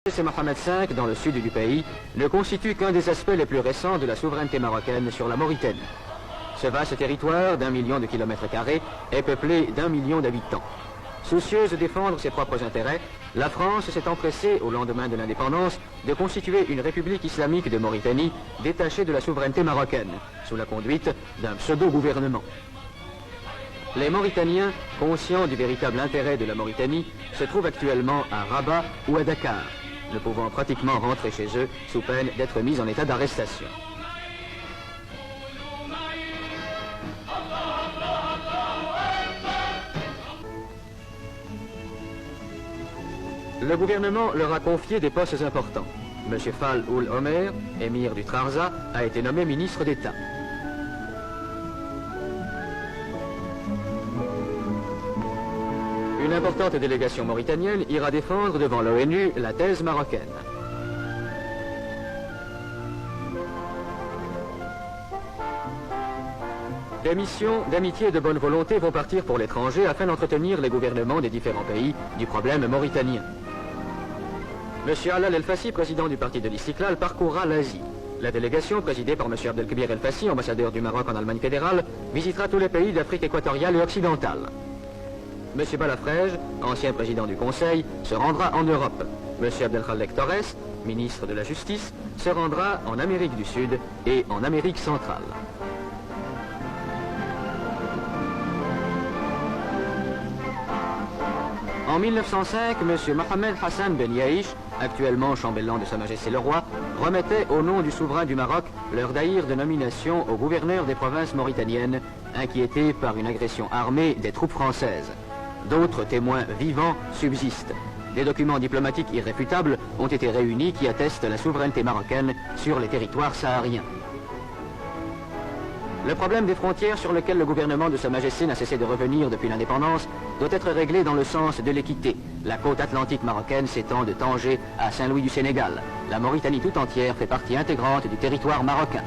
C'est Mohamed V, dans le sud du pays, ne constitue qu'un des aspects les plus récents de la souveraineté marocaine sur la Mauritanie. Ce vaste territoire d'1 million de kilomètres carrés est peuplé d'1 million d'habitants. Soucieuse de défendre ses propres intérêts, la France s'est empressée, au lendemain de l'indépendance, de constituer une république islamique de Mauritanie détachée de la souveraineté marocaine, sous la conduite d'un pseudo-gouvernement. Les Mauritaniens, conscients du véritable intérêt de la Mauritanie, se trouvent actuellement à Rabat ou à Dakar, ne pouvant pratiquement rentrer chez eux sous peine d'être mis en état d'arrestation. Le gouvernement leur a confié des postes importants. M. Fall Ould Omer, émir du Trarza, a été nommé ministre d'État. Une importante délégation mauritanienne ira défendre devant l'ONU la thèse marocaine. Des missions d'amitié et de bonne volonté vont partir pour l'étranger afin d'entretenir les gouvernements des différents pays du problème mauritanien. M. Alal El-Fassi, président du parti de l'Istiklal, parcourra l'Asie. La délégation, présidée par M. Abdelkebir El-Fassi, ambassadeur du Maroc en Allemagne fédérale, visitera tous les pays d'Afrique équatoriale et occidentale. M. Balafrège, ancien président du Conseil, se rendra en Europe. M. Abdelkhalek Torres, ministre de la Justice, se rendra en Amérique du Sud et en Amérique centrale. En 1905, M. Mohamed Hassan Ben Yaïch, actuellement chambellan de Sa Majesté le Roi, remettait au nom du souverain du Maroc leur daïr de nomination au gouverneur des provinces mauritaniennes, inquiétés par une agression armée des troupes françaises. D'autres témoins vivants subsistent. Des documents diplomatiques irréfutables ont été réunis qui attestent la souveraineté marocaine sur les territoires sahariens. Le problème des frontières sur lequel le gouvernement de Sa Majesté n'a cessé de revenir depuis l'indépendance doit être réglé dans le sens de l'équité. La côte atlantique marocaine s'étend de Tanger à Saint-Louis du Sénégal. La Mauritanie tout entière fait partie intégrante du territoire marocain.